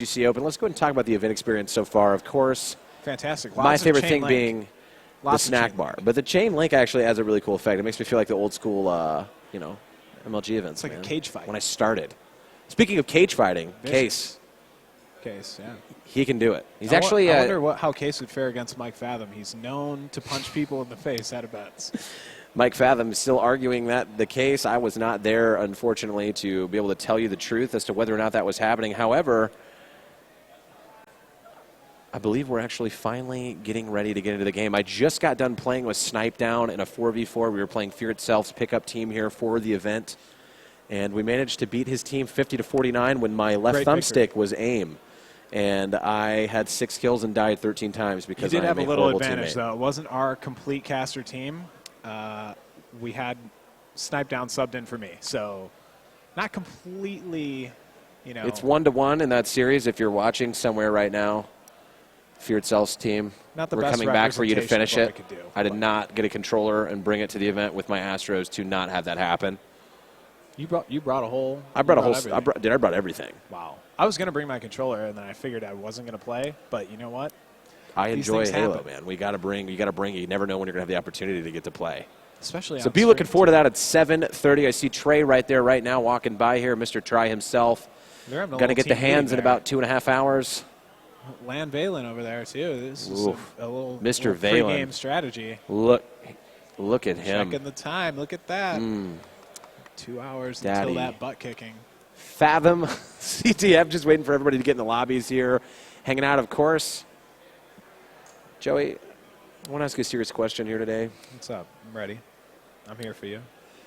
UGC Open. Let's go ahead and talk about the event experience so far. Of course, fantastic. My favorite thing being the snack bar. But the chain link actually has a really cool effect. It makes me feel like the old school, MLG events. It's like a cage fight. When I started. Speaking of cage fighting, Case, yeah. He can do it. He's I wonder how Case would fare against Mike Fathom. He's known to punch people in the face out of bets. Mike Fathom is still arguing that the case. I was not there, unfortunately, to be able to tell you the truth as to whether or not that was happening. However, I believe we're actually finally getting ready to get into the game. I just got done playing with Snipe Down in a 4v4. We were playing Fear Itself's pickup team here for the event, and we managed to beat his team 50-49 when my left thumbstick was aim. And I had 6 kills and died 13 times because I am a horrible teammate. You did have a little advantage, though. It wasn't our complete caster team. We had Snipe Down subbed in for me, so not completely, It's 1-1 in that series. If you're watching somewhere right now, Fear Itself's team, not the we're best coming back for you to finish it. I did not get a controller and bring it to the event with my Astros to not have that happen. You brought a whole. I brought I brought everything. Wow. I was going to bring my controller, and then I figured I wasn't going to play. But you know what? I enjoy Halo, man. You got to bring. You never know when you're going to have the opportunity to get to play. Especially. So be looking forward to that at 7:30. I see Trey right there, right now, walking by here. Mr. Try himself. Going to get the hands in about 2.5 hours. Land Valen over there too. This is a little Mr. Valen pre-game strategy. Look at him. Checking the time. Look at that. 2 hours Daddy. until that butt kicking. Fathom, CTF just waiting for everybody to get in the lobbies here, hanging out, of course. Joey, I want to ask you a serious question here today. What's up? I'm ready. I'm here for you,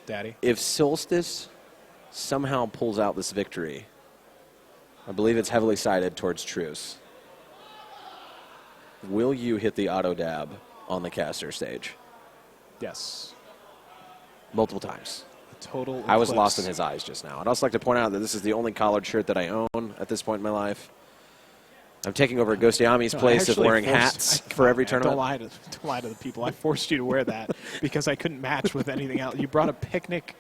Daddy. If Solstice somehow pulls out this victory, I believe it's heavily sided towards Truce. Will you hit the auto dab on the caster stage? Yes. Multiple times. Total eclipse. I was lost in his eyes just now. I'd also like to point out that this is the only collared shirt that I own at this point in my life. I'm taking over Ghostiami's place of wearing hats for every tournament. Don't lie to the people. I forced you to wear that because I couldn't match with anything else. You brought a picnic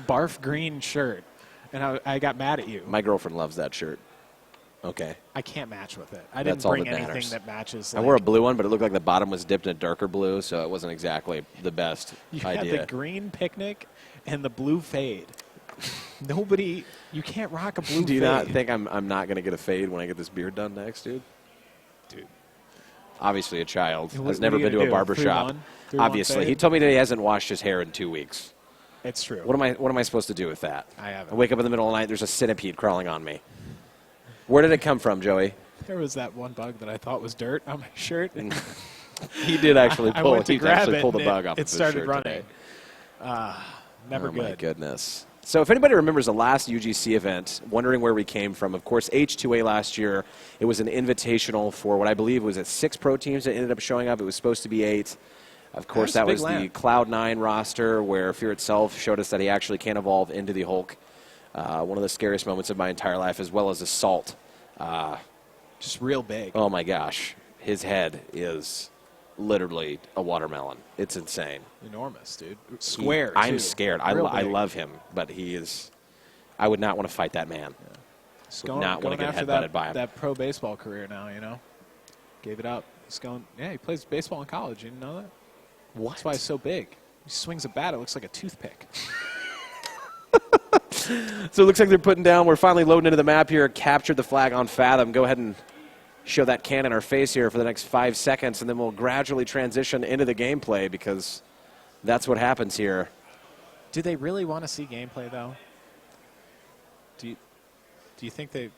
barf green shirt, and I got mad at you. My girlfriend loves that shirt. Okay. I can't match with it. I didn't bring anything that matches. I wore a blue one, but it looked like the bottom was dipped in a darker blue, so it wasn't exactly the best idea. You had the green picnic and the blue fade. You can't rock a blue fade. Do you not think I'm not going to get a fade when I get this beard done next, dude? Dude. Obviously a child. Has never been to a barbershop. 3-1 Obviously. He told me that he hasn't washed his hair in 2 weeks. It's true. What am I supposed to do with that? I haven't. I wake up in the middle of the night, there's a centipede crawling on me. Where did it come from, Joey? There was that one bug that I thought was dirt on my shirt. He did actually pull the bug off of his shirt. It started running. Today. Never good. Oh, my goodness. So if anybody remembers the last UGC event, wondering where we came from, of course, H2A last year, it was an invitational for what I believe was 6 pro teams that ended up showing up. It was supposed to be 8. Of course, that was the Cloud9 roster where Fear Itself showed us that he actually can evolve into the Hulk. One of the scariest moments of my entire life, as well as Assault. Just real big. Oh, my gosh. His head is literally a watermelon. It's insane. Enormous, dude. Square, I'm scared. I love him, but he is – I would not want to fight that man. Yeah. Would not want to get headbutted by him. That pro baseball career now, Gave it up. He plays baseball in college. You didn't know that? What? That's why he's so big. He swings a bat. It looks like a toothpick. So it looks like they're putting down. We're finally loading into the map here. Captured the flag on Fathom. Go ahead and show that can in our face here for the next 5 seconds, and then we'll gradually transition into the gameplay because that's what happens here. Do they really want to see gameplay, though? Do you think they...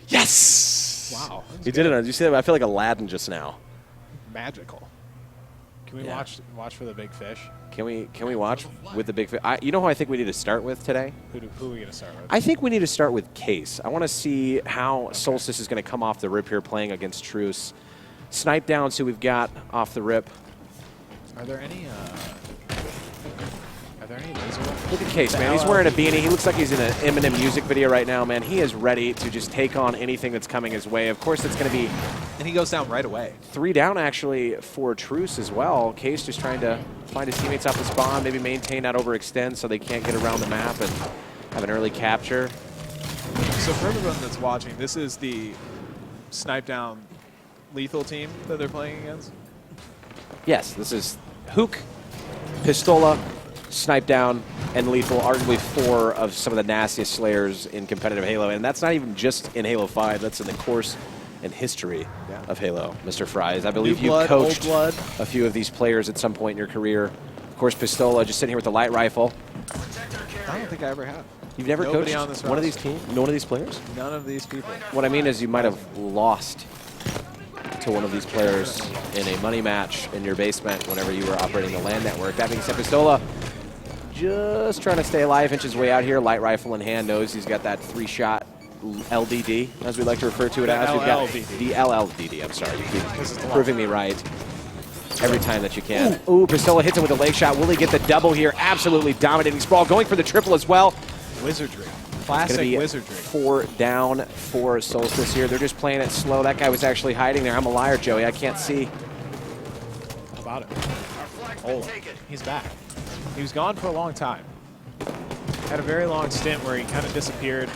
Yes! Wow. You did it. Did you see that? I feel like Aladdin just now. Magical. Can we watch for the big fish? Can we watch with the big fish? You know who I think we need to start with today? Who are we going to start with? I think we need to start with Case. I want to see how Solstice is going to come off the rip here playing against Truce. Snipe Down, so we've got off the rip. Are there any laser weapons? Look at Case, man. He's wearing a beanie. He looks like he's in an Eminem music video right now, man. He is ready to just take on anything that's coming his way. Of course, it's going to be... And he goes down right away. 3 down, actually, for Truce as well. Case just trying to find his teammates off the spawn, maybe maintain, not overextend so they can't get around the map and have an early capture. So for everyone that's watching, this is the snipe down lethal team that they're playing against? Yes, this is Hook, Pistola, Snipe Down, and Lethal, arguably 4 of some of the nastiest slayers in competitive Halo. And that's not even just in Halo 5, that's in the course and history of Halo, Mr. Fries. I believe you coached a few of these players at some point in your career. Of course, Pistola just sitting here with the light rifle. I don't think I ever have. You've never Nobody coached on this one of these roster. teams? One of these players? None of these people. What I mean is you might have lost to one of these players in a money match in your basement whenever you were operating the LAN network. That being said, Pistola just trying to stay alive, inch his way out here, light rifle in hand, knows he's got that 3-shot LDD, as we like to refer to it as. We've got the LLDD, I'm sorry. You keep proving me right every time that you can. Ooh, Pistola hits him with a leg shot. Will he get the double here? Absolutely dominating Sprawl, going for the triple as well. Wizardry. Classic wizardry. 4 down for Solstice here. They're just playing it slow. That guy was actually hiding there. I'm a liar, Joey. I can't see. How about it? Oh, he's back. He was gone for a long time. Had a very long stint where he kind of disappeared.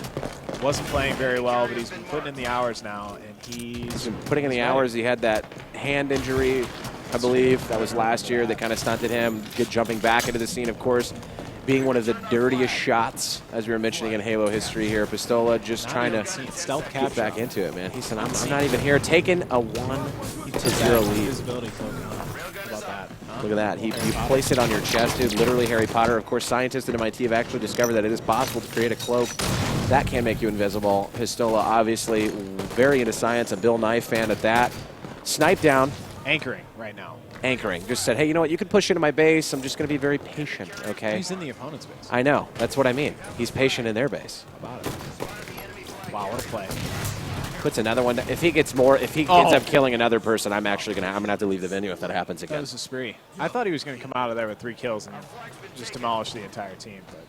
Wasn't playing very well, but he's been putting in the hours now, and he's been putting in the hours. He had that hand injury, I believe. That was last year. That kind of stunted him. Good jumping back into the scene, of course. Being one of the dirtiest shots, as we were mentioning in Halo history here. Pistola just trying to stealth get back into it, man. He said, I'm not even here. Taking a 1-0 lead. Visibility token. How about that? Huh? Look at that. You place it on your chest, dude. Literally Harry Potter. Of course, scientists at MIT have actually discovered that it is possible to create a cloak that can make you invisible. Pistola, obviously, very into science. A Bill Nye fan at that. Snipe Down. Anchoring right now. Anchoring. Just said, hey, you know what? You can push into my base. I'm just going to be very patient, okay? He's in the opponent's base. I know. That's what I mean. He's patient in their base. How about it? Wow, what a play. Puts another one. If he gets more, if he ends up killing another person, I'm actually going to have to leave the venue if that happens again. That was a spree. I thought he was going to come out of there with 3 kills and just demolish the entire team. But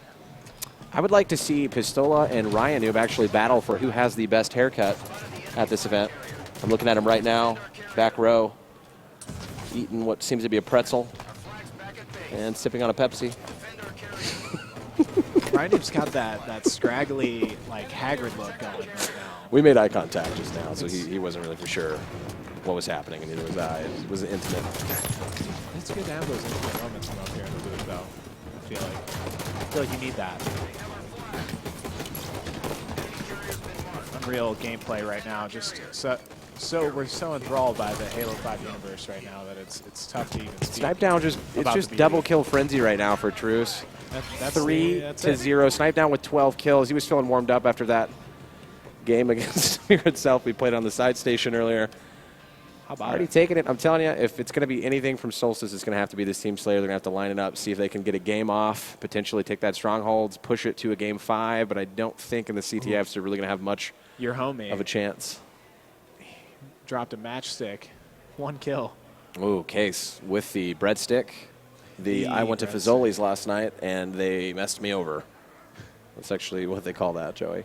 I would like to see Pistola and Ryan, who have actually battled for who has the best haircut at this event. I'm looking at him right now, back row, eating what seems to be a pretzel and sipping on a Pepsi. Ryan's got that scraggly, like, haggard look going right now. We made eye contact just now, so he wasn't really for sure what was happening, and neither was I. It was intimate. It's good to have those intimate moments from up here in the booth, though. I feel like you need that. Unreal gameplay right now. Just so we're so enthralled by the Halo 5 universe right now that it's tough to even speak. Snipe Down it's just double kill frenzy right now for Truce. That's 3-0. Snipe Down with 12 kills. He was feeling warmed up after that game against Spear itself. We played on the side station earlier. How about Already taking it. I'm telling you, if it's going to be anything from Solstice, it's going to have to be this Team Slayer. They're going to have to line it up, see if they can get a game off, potentially take that strongholds, push it to a game 5. But I don't think in the CTFs they're really going to have much Your homie of a chance. Dropped a matchstick. 1 kill. Ooh, Case with the breadstick. I went to Fazoli's last night, and they messed me over. That's actually what they call that, Joey.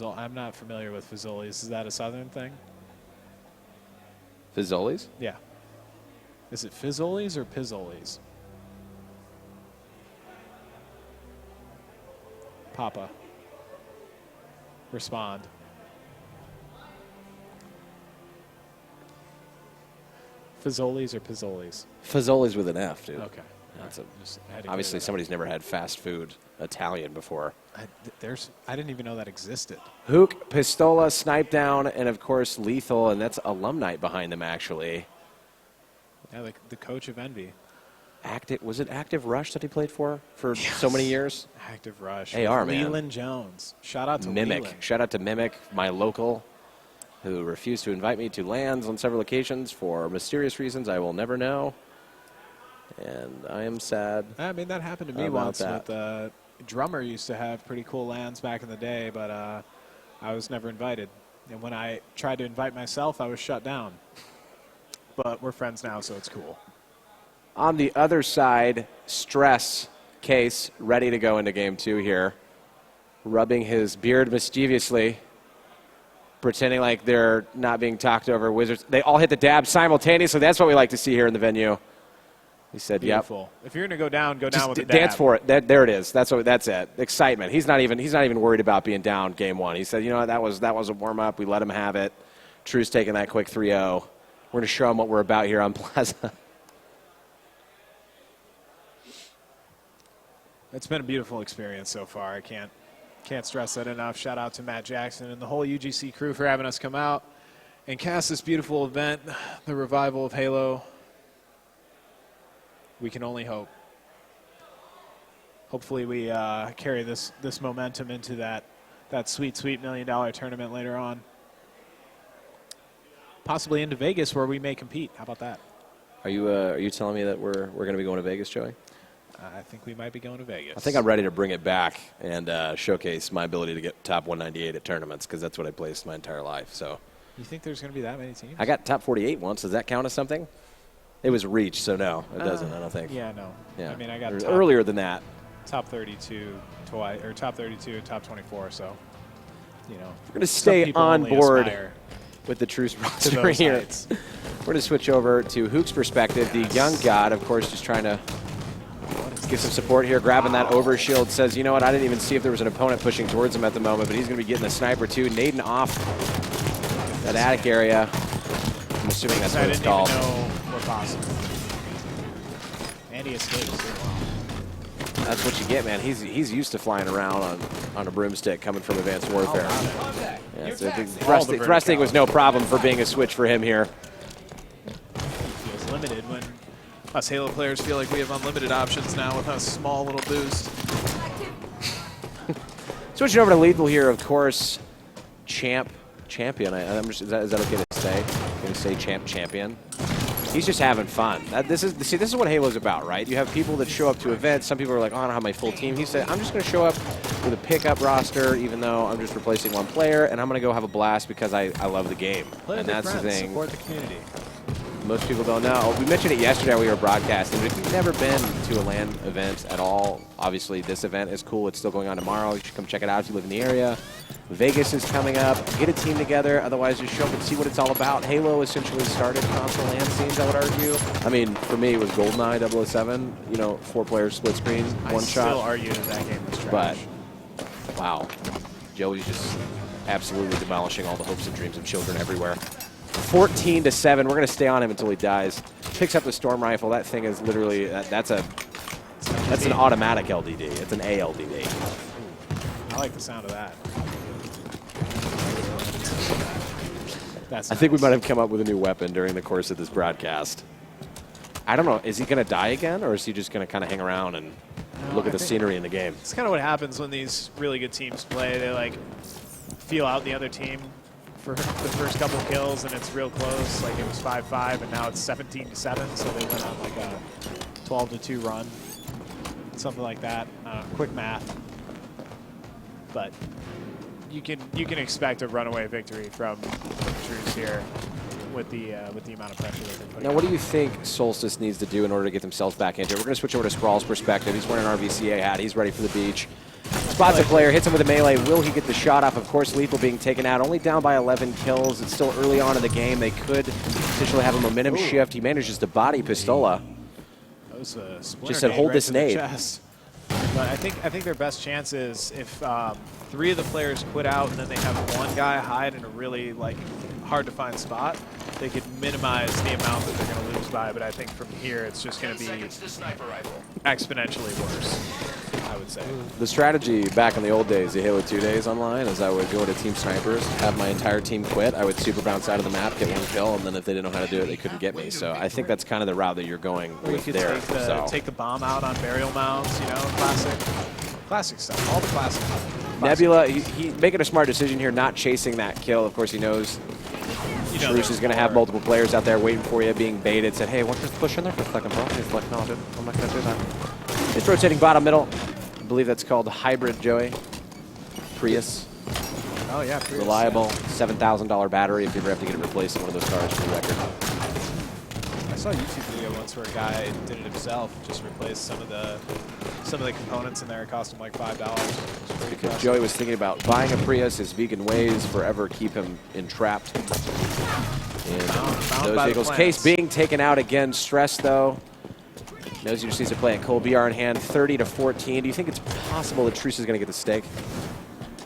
I'm not familiar with Fazoli's. Is that a southern thing? Fazoli's? Yeah. Is it Fazoli's or Pizzoli's? Papa. Respond. Fazoli's or Pizzoli's? Fazoli's with an F, dude. Okay. That's Right. obviously somebody's never had fast food Italian before. I didn't even know that existed. Hook, Pistola, Snipe Down, and of course Lethal, and that's Alumni behind them actually. Yeah, the coach of Envy. Was it Active Rush that he played for so many years? Active Rush. AR, man. Leland Jones. Shout out to Mimic. Leland. Shout out to Mimic, my local, who refused to invite me to LANs on several occasions for mysterious reasons I will never know. And I am sad. I mean, that happened to me once. With Drummer used to have pretty cool LANs back in the day, but I was never invited. And when I tried to invite myself, I was shut down. But we're friends now, so it's cool. On the other side, Stress, Case, ready to go into game 2 here. Rubbing his beard mischievously, pretending like they're not being talked over. Wizards, they all hit the dab simultaneously. That's what we like to see here in the venue. He said, Beautiful. "Yep." If you're going to go down with a dab. Dance for it. There it is. That's it. Excitement. He's not even worried about being down game one. He said, you know what, that was a warm up. We let him have it. True's taking that quick 3-0. We're going to show him what we're about here on Plaza. It's been a beautiful experience so far. I can't stress that enough. Shout out to Matt Jackson and the whole UGC crew for having us come out and cast this beautiful event, the revival of Halo. We can only hope. Hopefully we carry this momentum into that sweet $1 million tournament later on. Possibly into Vegas where we may compete. How about that? Are you telling me that we're going to be going to Vegas, Joey? I think we might be going to Vegas. I think I'm ready to bring it back and showcase my ability to get top 198 at tournaments because that's what I placed my entire life. So, you think there's going to be that many teams? I got top 48 once. Does that count as something? It was reach, so no, it doesn't. I don't think. Yeah, no. Yeah. I mean, I got earlier than that. Top 32 twice, or top 32 and top 24. So, you know, we're going to stay on board with the Truce roster here. Heights. We're going to switch over to Hook's perspective. The young god, of course, just trying to get some support here, grabbing that overshield. Says, you know what, I didn't even see if there was an opponent pushing towards him at the moment, but he's going to be getting the sniper too. Nading off that attic area. I'm assuming that's what it's called. I didn't even know what possible. And he escapes. That's what you get, man. He's used to flying around on a broomstick coming from Advanced Warfare. Yeah, so thrusting was no problem for being a switch for him here. He feels limited when us Halo players feel like we have unlimited options now with a small little boost. Switching over to Lethal here, of course. Champion. Is that okay to say? I'm going to say champion. He's just having fun. This is what Halo's about, right? You have people that show up to events. Some people are like, oh, I don't have my full team. He said, I'm just going to show up with a pickup roster, even though I'm just replacing one player, and I'm going to go have a blast because I love the game. Play and that's friends, the thing. Support the community. Most people don't know. We mentioned it yesterday when we were broadcasting, but if you've never been to a LAN event at all, obviously this event is cool. It's still going on tomorrow. You should come check it out if you live in the area. Vegas is coming up. Get a team together. Otherwise, just show up and see what it's all about. Halo essentially started console LAN scenes, I would argue. I mean, for me, it was GoldenEye 007. You know, 4-player split screen, one shot. I still argue that that game was trash. But, wow. Joey's just absolutely demolishing all the hopes and dreams of children everywhere. 14-7. We're going to stay on him until he dies. Picks up the storm rifle. That thing is literally, that's an automatic LDD. It's an ALDD. I like the sound of that. That's I think we might have come up with a new weapon during the course of this broadcast. I don't know. Is he going to die again, or is he just going to kind of hang around and look at the scenery in the game? It's kind of what happens when these really good teams play. They like feel out the other team for the first couple kills, and it's real close. Like it was 5-5, and now it's 17-7. So they went on like a 12-2 run, something like that. Quick math, but you can expect a runaway victory from Truce here with the amount of pressure they've been putting. Now, what do you think Solstice needs to do in order to get themselves back into it? We're going to switch over to Sprawl's perspective. He's wearing an RVCA hat. He's ready for the beach. Spots a player, hits him with a melee. Will he get the shot off? Of course, Lethal being taken out. Only down by 11 kills. It's still early on in the game. They could potentially have a momentum shift. He manages to body Pistola. That was a just said, hold this nade. But I think their best chance is if 3 of the players quit out and then they have one guy hide in a really hard to find spot, they could minimize the amount that they're going to lose by. But I think from here it's just going to be exponentially worse, I would say. The strategy back in the old days, the Halo 2 days online, is I would go to Team Snipers, have my entire team quit. I would super bounce out of the map, get one kill, and then if they didn't know how to do it, they couldn't get me. So I think that's kind of the route that you're going with there. Take the bomb out on burial mounds, you know, classic stuff, all the classic stuff. Nebula, he making a smart decision here, not chasing that kill. Of course, he knows Truce is going to have multiple players out there waiting for you, being baited. Said, hey, what's this push in there for a second, bro? He's like, no, dude, I'm not going to do that. It's rotating bottom middle. I believe that's called hybrid, Joey. Prius. Oh, yeah, Prius. Reliable, $7,000 battery if you ever have to get it replaced in one of those cars for the record. I saw a YouTube video once where a guy did it himself, just replaced some of the components in there. It cost him like $5. Because Joey was thinking about buying a Prius. His vegan ways forever keep him entrapped in those vehicles. Case being taken out again. Stress, though. Knows he just needs to play it cold. BR in hand, 30 to 14. Do you think it's possible that Truce is going to get the stake?